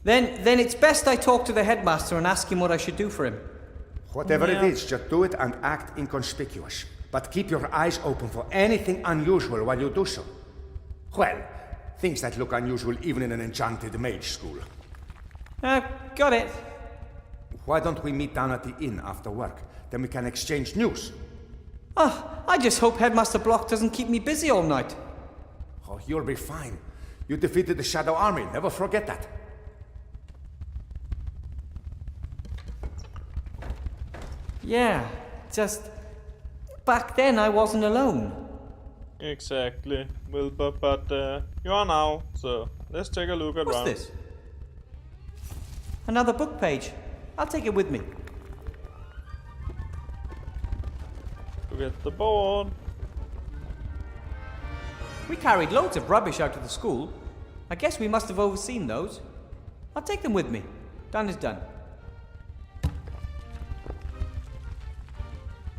Then it's best I talk to the headmaster and ask him what I should do for him. Whatever it is, just do it and act inconspicuous. But keep your eyes open for anything unusual while you do so. Well, things that look unusual even in an enchanted mage school. Got it. Why don't we meet down at the inn after work? Then we can exchange news. I just hope Headmaster Block doesn't keep me busy all night. Oh, you'll be fine. You defeated the Shadow Army, never forget that. Yeah, just... back then I wasn't alone. Exactly, Wilbur, but you are now, so let's take a look around. What's this? Another book page. I'll take it with me. Look at the board. We carried loads of rubbish out of the school. I guess we must have overseen those. I'll take them with me. Done is done.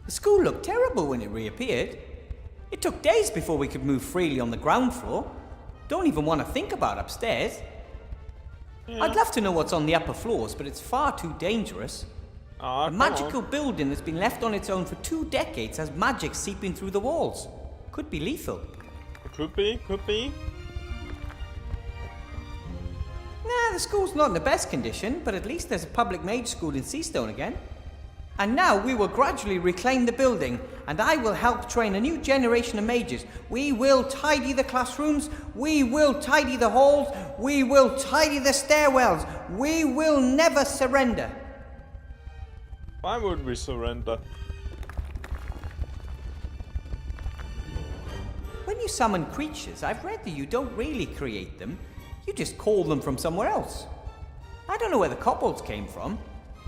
The school looked terrible when it reappeared. It took days before we could move freely on the ground floor. Don't even want to think about upstairs. Yeah. I'd love to know what's on the upper floors, but it's far too dangerous. Ah, A magical building that's been left on its own for 2 decades has magic seeping through the walls. Could be lethal. Could be. Nah, the school's not in the best condition, but at least there's a public mage school in Seastone again. And now we will gradually reclaim the building, and I will help train a new generation of mages. We will tidy the classrooms, we will tidy the halls, we will tidy the stairwells. We will never surrender. Why would we surrender? When you summon creatures, I've read that you don't really create them. You just call them from somewhere else. I don't know where the kobolds came from,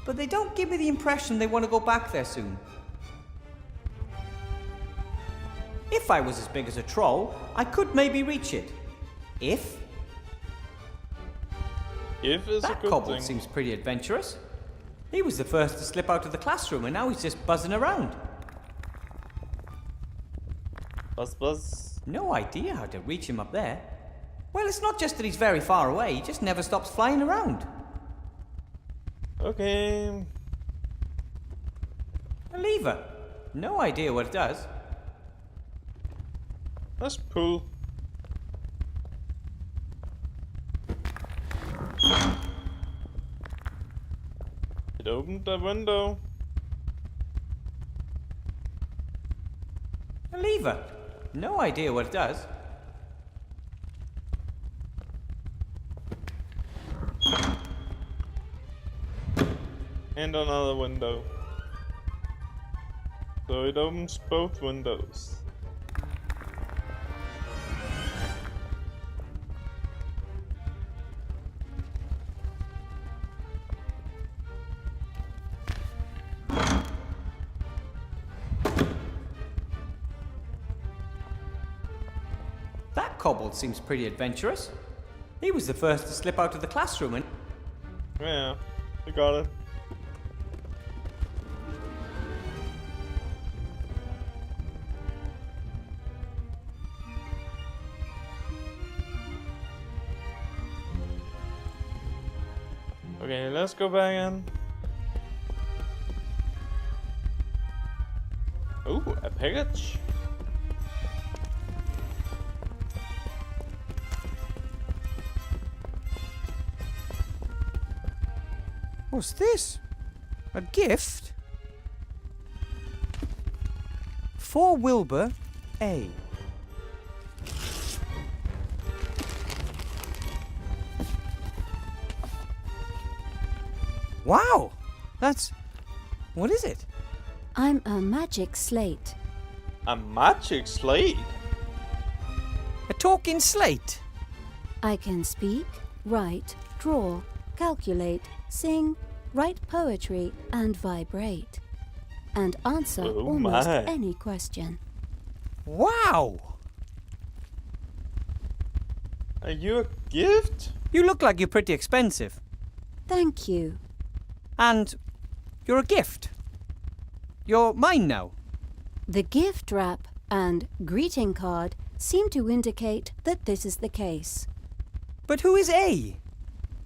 but they don't give me the impression they want to go back there soon. If I was as big as a troll, I could maybe reach it. If Is a that good kobold thing. seems pretty adventurous. He was the first to slip out of the classroom, and now he's just buzzing around. Buzz. No idea how to reach him up there. Well, it's not just that he's very far away, he just never stops flying around. Okay. A lever. No idea what it does. Let's pull. It opened the window. A lever. No idea what it does. And another window. So it opens both windows. That kobold seems pretty adventurous. He was the first to slip out of the classroom and... Yeah, we got it. Okay, let's go back in. Ooh, a package. What's this? A gift? For Wilbur A. Wow! That's... what is it? I'm a magic slate. A magic slate? A talking slate? I can speak, write, draw, calculate, sing, write poetry, and vibrate. And answer Oh almost my. any question. Wow! Are you a gift? You look like you're pretty expensive. Thank you. And you're a gift. You're mine now. The gift wrap and greeting card seem to indicate that this is the case. But who is A?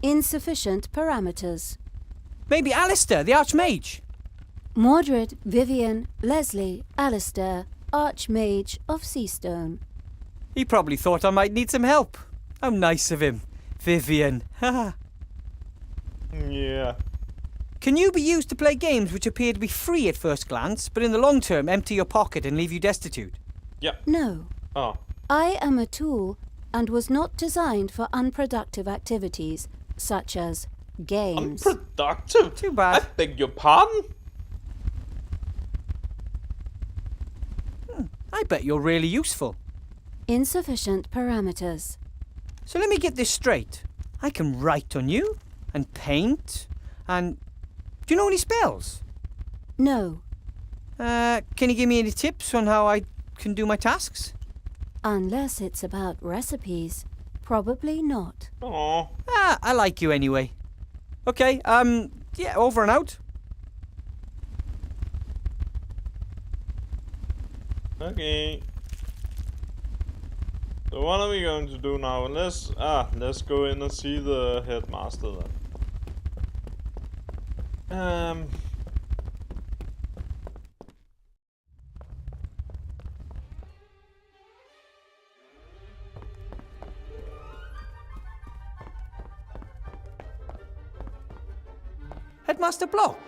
Insufficient parameters. Maybe Alistair, the Archmage. Mordred, Vivian, Leslie, Alistair, Archmage of Seastone. He probably thought I might need some help. How nice of him. Vivian. Haha. Yeah. Can you be used to play games which appear to be free at first glance, but in the long term empty your pocket and leave you destitute? Yeah. No. Oh. I am a tool and was not designed for unproductive activities such as games. Unproductive? Too bad. I beg your pardon? I bet you're really useful. Insufficient parameters. So let me get this straight. I can write on you, and paint, and... Do you know any spells? No, Can you give me any tips on how I can do my tasks? unless it's about recipes. Probably not. Oh. I like you anyway. Okay, yeah, over and out. Okay. So what are we going to do now? Let's go in and see the headmaster then. Headmaster Block.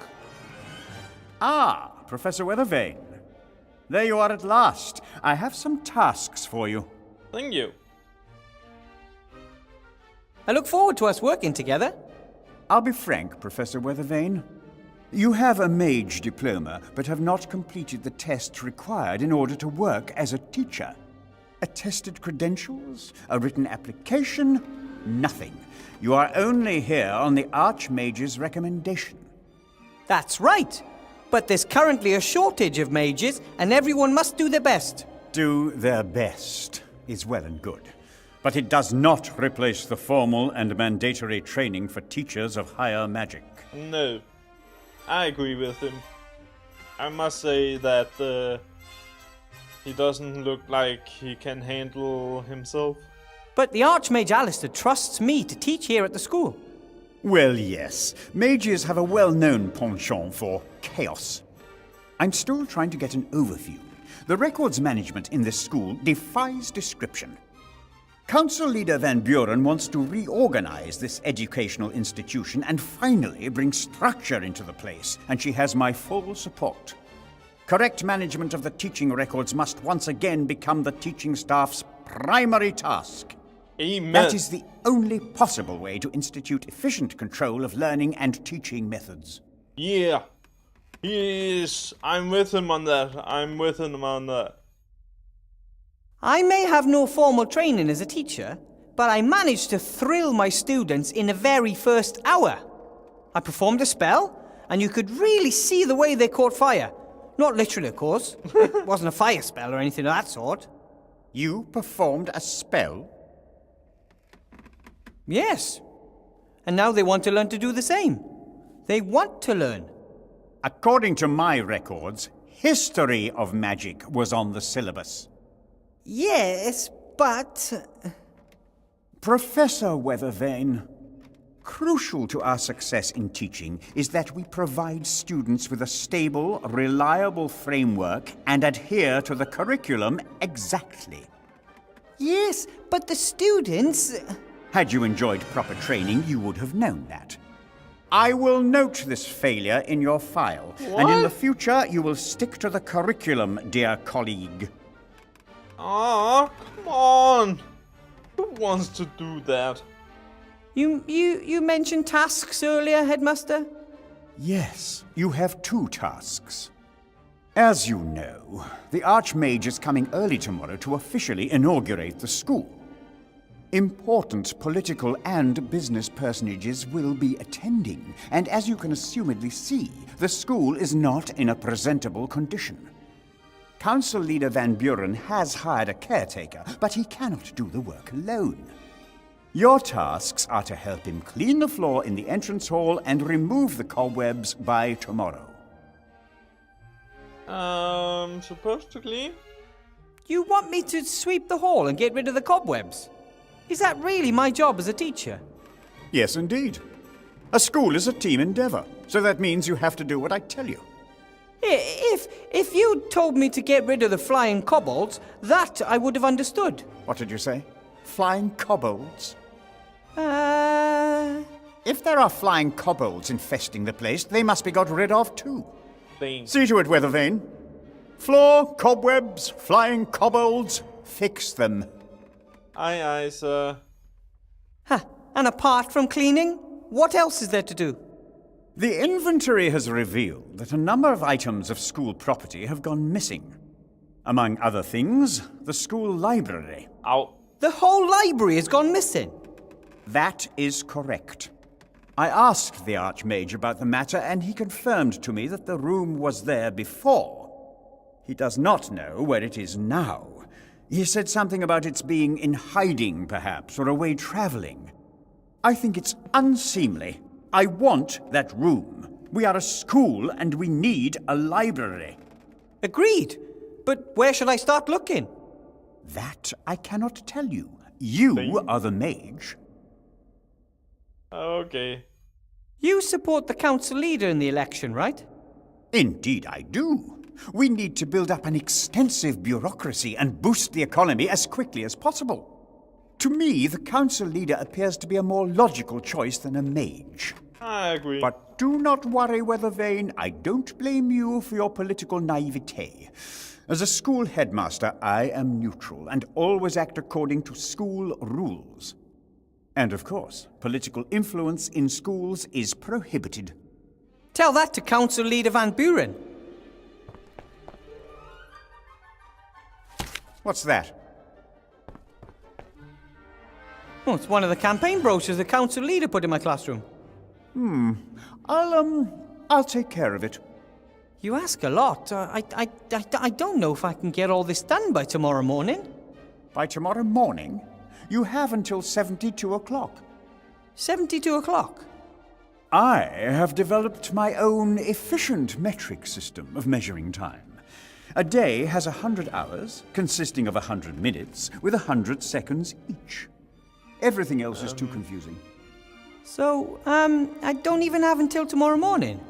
Ah, Professor Weathervane. There you are at last. I have some tasks for you. Thank you. I look forward to us working together. I'll be frank, Professor Weathervane. You have a mage diploma, but have not completed the tests required in order to work as a teacher. Attested credentials, a written application, nothing. You are only here on the Archmage's recommendation. That's right. But there's currently a shortage of mages, and everyone must do their best. Do their best is well and good, but it does not replace the formal and mandatory training for teachers of higher magic. No. I agree with him. I must say that he doesn't look like he can handle himself. But the Archmage Alistair trusts me to teach here at the school. Well, yes. Mages have a well-known penchant for chaos. I'm still trying to get an overview. The records management in this school defies description. Council Leader Van Buren wants to reorganize this educational institution and finally bring structure into the place, and she has my full support. Correct management of the teaching records must once again become the teaching staff's primary task. Amen. That is the only possible way to institute efficient control of learning and teaching methods. Yeah. He is. I'm with him on that. I may have no formal training as a teacher, but I managed to thrill my students in the very first hour. I performed a spell, and you could really see the way they caught fire. Not literally, of course. It wasn't a fire spell or anything of that sort. You performed a spell? Yes. And now they want to learn to do the same. They want to learn. According to my records, history of magic was on the syllabus. Yes, but... Professor Weathervane, crucial to our success in teaching is that we provide students with a stable, reliable framework and adhere to the curriculum exactly. Yes, but the students... Had you enjoyed proper training, you would have known that. I will note this failure in your file, and in the future you will stick to the curriculum, dear colleague. Ah, come on! Who wants to do that? You mentioned tasks earlier, Headmaster? Yes, you have two tasks. As you know, the Archmage is coming early tomorrow to officially inaugurate the school. Important political and business personages will be attending, and as you can assumedly see, the school is not in a presentable condition. Council Leader Van Buren has hired a caretaker, but he cannot do the work alone. Your tasks are to help him clean the floor in the entrance hall and remove the cobwebs by tomorrow. Supposed to clean? You want me to sweep the hall and get rid of the cobwebs? Is that really my job as a teacher? Yes, indeed. A school is a team endeavor, so that means you have to do what I tell you. If you told me to get rid of the flying kobolds, that I would have understood. What did you say? Flying kobolds? Uh... If there are flying kobolds infesting the place, they must be got rid of too. Thing. See to it, Weathervane. Floor, cobwebs, flying kobolds, fix them. Aye, aye, sir. Huh. And apart from cleaning, what else is there to do? The inventory has revealed that a number of items of school property have gone missing. Among other things, the school library. Ow. The whole library has gone missing. That is correct. I asked the Archmage about the matter, and he confirmed to me that the room was there before. He does not know where it is now. He said something about its being in hiding, perhaps, or away traveling. I think it's unseemly. I want that room. We are a school, and we need a library. Agreed. But where should I start looking? That I cannot tell you. You are the mage. Okay. You support the council leader in the election, right? Indeed I do. We need to build up an extensive bureaucracy and boost the economy as quickly as possible. To me, the council leader appears to be a more logical choice than a mage. I agree. But do not worry, Weathervane. I don't blame you for your political naivete. As a school headmaster, I am neutral and always act according to school rules. And of course, political influence in schools is prohibited. Tell that to Council Leader Van Buren. What's that? Oh, it's one of the campaign brochures the council leader put in my classroom. I'll take care of it. You ask a lot. I don't know if I can get all this done by tomorrow morning. By tomorrow morning? You have until 72 o'clock. 72 o'clock? I have developed my own efficient metric system of measuring time. A day has 100 hours, consisting of 100 minutes, with 100 seconds each. Everything else is too confusing. So, I don't even have until tomorrow morning.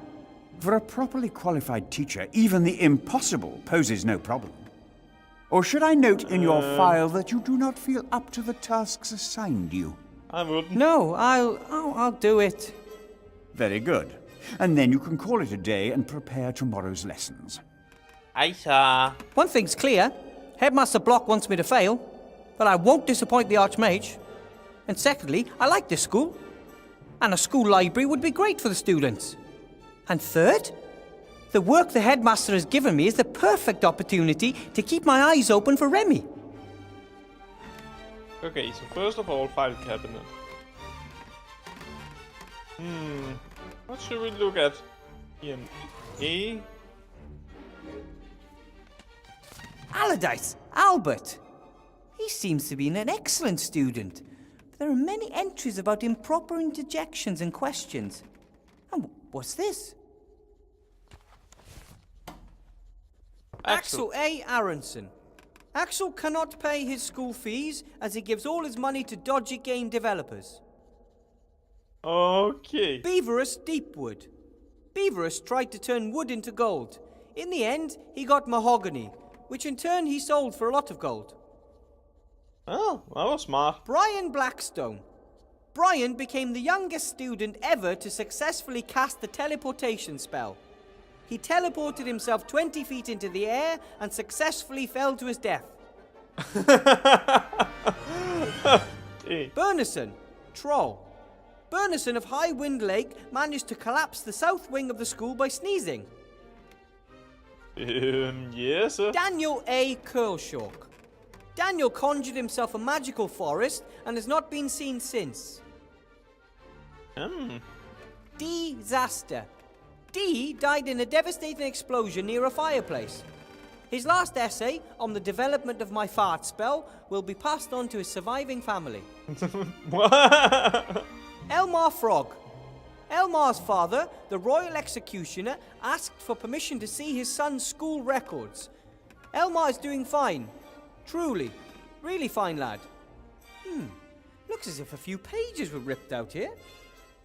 For a properly qualified teacher, even the impossible poses no problem. Or should I note in your file that you do not feel up to the tasks assigned you? I wouldn't. No, I'll do it. Very good. And then you can call it a day and prepare tomorrow's lessons. Aye, sir. One thing's clear. Headmaster Block wants me to fail, but I won't disappoint the Archmage. And secondly, I like this school. And a school library would be great for the students. And third, the work the headmaster has given me is the perfect opportunity to keep my eyes open for Remy. Okay, so first of all, file cabinet. What should we look at? A. Allardyce, Albert. He seems to be an excellent student. There are many entries about improper interjections and questions. And what's this? Axel A. Aronson. Axel cannot pay his school fees as he gives all his money to dodgy game developers. Okay. Beaverus Deepwood. Beaverus tried to turn wood into gold. In the end, he got mahogany, which in turn he sold for a lot of gold. Oh, that was smart. Brian Blackstone. Brian became the youngest student ever to successfully cast the teleportation spell. He teleported himself 20 feet into the air and successfully fell to his death. Burnison, Troll. Burnison of High Wind Lake managed to collapse the south wing of the school by sneezing. Yes, sir. Daniel A. Curlshaw. Daniel conjured himself a magical forest and has not been seen since. Disaster. D died in a devastating explosion near a fireplace. His last essay on the development of my fart spell will be passed on to his surviving family. Elmar Frog. Elmar's father, the royal executioner, asked for permission to see his son's school records. Elmar is doing fine. Truly. Really fine lad. Looks as if a few pages were ripped out here.